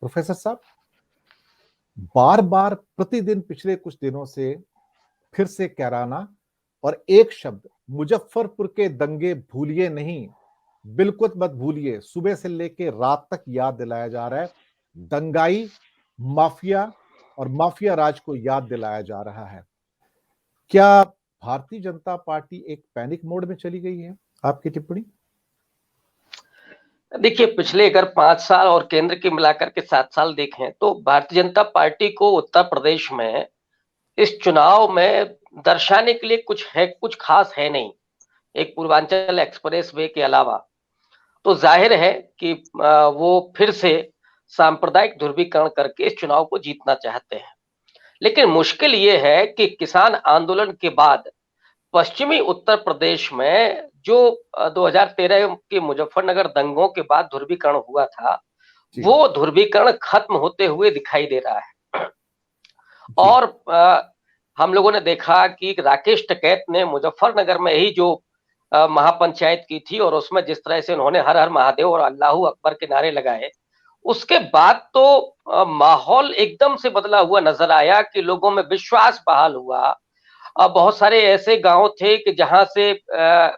Professor साहब, बार बार प्रतिदिन पिछले कुछ दिनों से फिर से कैराना और एक शब्द मुजफ्फरपुर के दंगे भूलिए नहीं, बिल्कुल मत भूलिए, सुबह से लेकर रात तक याद दिलाया जा रहा है। दंगाई माफिया और माफिया राज को याद दिलाया जा रहा है। क्या भारतीय जनता पार्टी एक पैनिक मोड में चली गई है? आपकी टिप्पणी। देखिए, पिछले अगर 5 साल और केंद्र के मिलाकर के 7 साल देखें तो भारतीय जनता पार्टी को उत्तर प्रदेश में इस चुनाव में दर्शाने के लिए कुछ खास है नहीं, एक पूर्वांचल एक्सप्रेस वे के अलावा। तो जाहिर है कि वो फिर से सांप्रदायिक ध्रुवीकरण करके इस चुनाव को जीतना चाहते हैं। लेकिन मुश्किल ये है कि किसान आंदोलन के बाद पश्चिमी उत्तर प्रदेश में जो 2013 के मुजफ्फरनगर दंगों के बाद ध्रुवीकरण हुआ था, वो ध्रुवीकरण खत्म होते हुए दिखाई दे रहा है। और हम लोगों ने देखा कि राकेश टिकैत ने मुजफ्फरनगर में ही जो महापंचायत की थी और उसमें जिस तरह से उन्होंने हर हर महादेव और अल्लाहू अकबर के नारे लगाए, उसके बाद तो माहौल एकदम से बदला हुआ नजर आया कि लोगों में विश्वास बहाल हुआ। बहुत सारे ऐसे गांव थे कि जहां से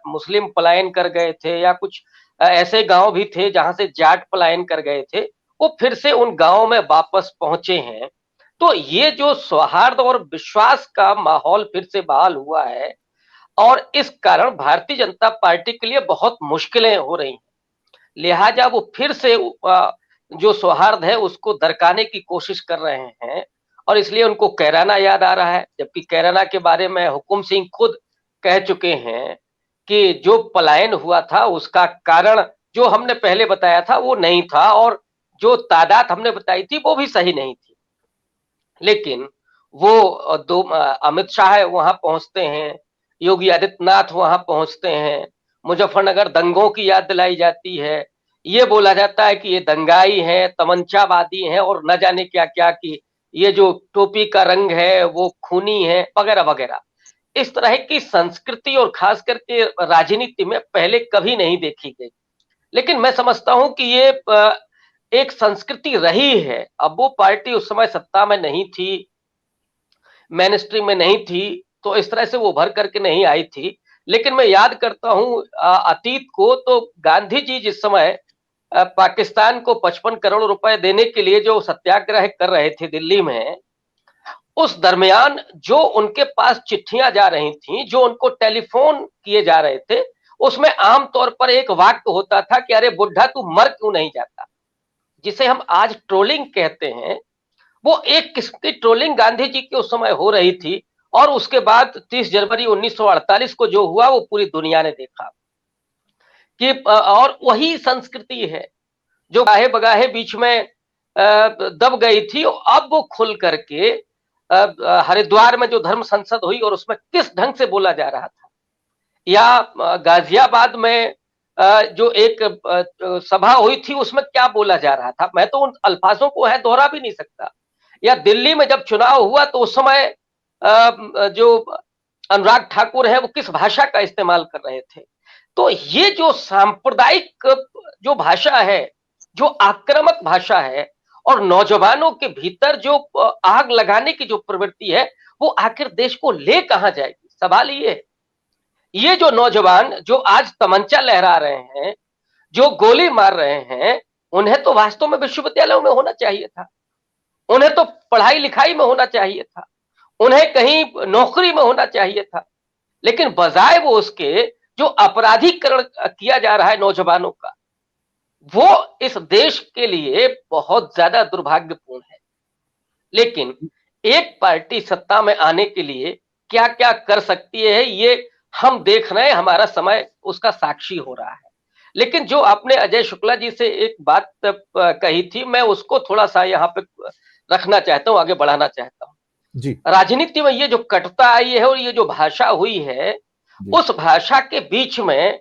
मुस्लिम पलायन कर गए थे, या कुछ ऐसे गांव भी थे जहां से जाट पलायन कर गए थे, वो फिर से उन गांवों में वापस पहुंचे हैं। तो ये जो सौहार्द और विश्वास का माहौल फिर से बहाल हुआ है, और इस कारण भारतीय जनता पार्टी के लिए बहुत मुश्किलें हो रही हैं। लिहाजा वो फिर से जो सौहार्द है उसको दरकाने की कोशिश कर रहे हैं, और इसलिए उनको कैराना याद आ रहा है। जबकि कैराना के बारे में हुकुम सिंह खुद कह चुके हैं कि जो पलायन हुआ था उसका कारण जो हमने पहले बताया था वो नहीं था, और जो तादाद हमने बताई थी वो भी सही नहीं थी। लेकिन वो अमित शाह वहां पहुंचते हैं, योगी आदित्यनाथ वहां पहुंचते हैं, मुजफ्फरनगर दंगों की याद दिलाई जाती है, ये बोला जाता है कि ये दंगाई हैं, तमंचावादी हैं और न जाने क्या क्या, की ये जो टोपी का रंग है वो खूनी है, वगैरह वगैरह। इस तरह की संस्कृति और खास करके राजनीति में पहले कभी नहीं देखी गई। लेकिन मैं समझता हूं कि ये एक संस्कृति रही है। अब वो पार्टी उस समय सत्ता में नहीं थी, मेन स्ट्रीम में नहीं थी, तो इस तरह से वो उभर करके नहीं आई थी। लेकिन मैं याद करता हूं अतीत को, तो गांधी जी जिस समय पाकिस्तान को 55 करोड़ रुपए देने के लिए जो सत्याग्रह कर रहे थे दिल्ली में, उस दरमियान जो उनके पास चिट्ठियां जा रही थी, जो उनको टेलीफोन किए जा रहे थे, उसमें आमतौर पर एक वाक्य होता था कि अरे बुढ़ा तू मर क्यों नहीं जाता, जिसे हम आज ट्रोलिंग कहते हैं। वो एक किस्म की ट्रोलिंग गांधी जी की उस समय हो रही थी। और उसके बाद 30 जनवरी 1948 को जो हुआ वो पूरी दुनिया ने देखा कि और वही संस्कृति है जो गाहे बगाहे बीच में दब गई थी, अब वो खुल करके हरिद्वार में जो धर्म संसद हुई और उसमें किस ढंग से बोला जा रहा था, या गाजियाबाद में जो एक सभा हुई थी उसमें क्या बोला जा रहा था, मैं तो उन अल्फाजों को है दोहरा भी नहीं सकता। या दिल्ली में जब चुनाव हुआ तो उस समय जो अनुराग ठाकुर है वो किस भाषा का इस्तेमाल कर रहे थे। तो ये जो सांप्रदायिक जो भाषा है, जो आक्रामक भाषा है, और नौजवानों के भीतर जो आग लगाने की जो प्रवृत्ति है, वो आखिर देश को ले कहां जाएगी। सवाल ये जो नौजवान जो आज तमंचा लहरा रहे हैं, जो गोली मार रहे हैं, उन्हें तो वास्तव में विश्वविद्यालयों में होना चाहिए था, उन्हें तो पढ़ाई लिखाई में होना चाहिए था, उन्हें कहीं नौकरी में होना चाहिए था। लेकिन बजाय वो उसके जो अपराधीकरण किया जा रहा है नौजवानों का, वो इस देश के लिए बहुत ज्यादा दुर्भाग्यपूर्ण है। लेकिन एक पार्टी सत्ता में आने के लिए क्या क्या कर सकती है, ये हम देख रहे हैं, हमारा समय उसका साक्षी हो रहा है। लेकिन जो आपने अजय शुक्ला जी से एक बात कही थी, मैं उसको थोड़ा सा यहाँ पे रखना चाहता हूँ, आगे बढ़ाना चाहता हूँ जी। राजनीति में ये जो कटुता आई है और ये जो भाषा हुई है, उस भाषा के बीच में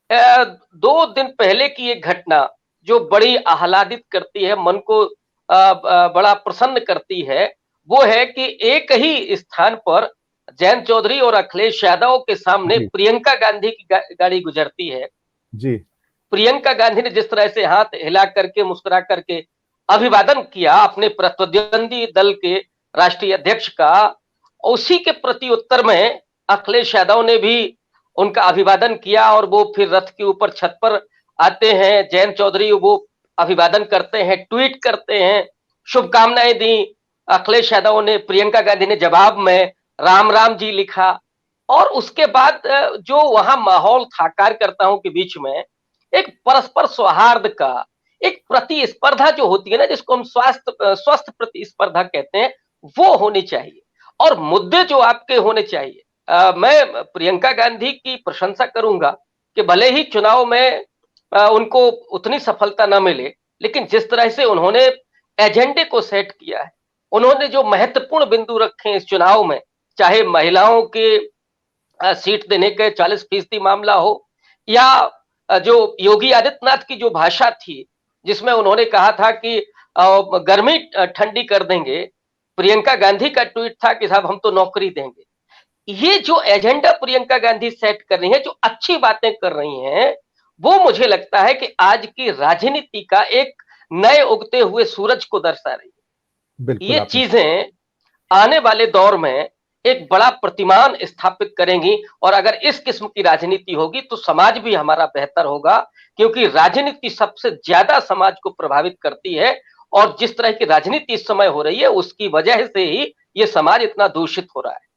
2 दिन पहले की एक घटना जो बड़ी आह्लादित करती है, मन को बड़ा प्रसन्न करती है, वो है कि एक ही स्थान पर जयंत चौधरी और अखिलेश यादव के सामने प्रियंका गांधी की गाड़ी गुजरती है जी। प्रियंका गांधी ने जिस तरह से हाथ हिला करके मुस्कुरा करके अभिवादन किया अपने प्रतिद्वंदी दल के राष्ट्रीय अध्यक्ष का, उसी के प्रति उत्तर में अखिलेश यादव ने भी उनका अभिवादन किया और वो फिर रथ के ऊपर छत पर आते हैं। जयंत चौधरी वो अभिवादन करते हैं, ट्वीट करते हैं, शुभकामनाएं दी। अखिलेश यादव ने, प्रियंका गांधी ने जवाब में राम राम जी लिखा। और उसके बाद जो वहां माहौल था कार्यकर्ताओं के बीच में, एक परस्पर सौहार्द का, एक प्रतिस्पर्धा जो होती है ना, जिसको हम स्वस्थ प्रतिस्पर्धा कहते हैं, वो होनी चाहिए। और मुद्दे जो आपके होने चाहिए, मैं प्रियंका गांधी की प्रशंसा करूंगा कि भले ही चुनाव में उनको उतनी सफलता न मिले, लेकिन जिस तरह से उन्होंने एजेंडे को सेट किया है, उन्होंने जो महत्वपूर्ण बिंदु रखे इस चुनाव में, चाहे महिलाओं के सीट देने के 40% मामला हो, या जो योगी आदित्यनाथ की जो भाषा थी जिसमें उन्होंने कहा था कि गर्मी ठंडी कर देंगे, प्रियंका गांधी का ट्वीट था कि साहब हम तो नौकरी देंगे। ये जो एजेंडा प्रियंका गांधी सेट कर रही है, जो अच्छी बातें कर रही हैं, वो मुझे लगता है कि आज की राजनीति का एक नए उगते हुए सूरज को दर्शा रही है। बिल्कुल ये आपने चीजें आने वाले दौर में एक बड़ा प्रतिमान स्थापित करेंगी। और अगर इस किस्म की राजनीति होगी तो समाज भी हमारा बेहतर होगा, क्योंकि राजनीति सबसे ज्यादा समाज को प्रभावित करती है। और जिस तरह की राजनीति इस समय हो रही है, उसकी वजह से ही ये समाज इतना दूषित हो रहा है।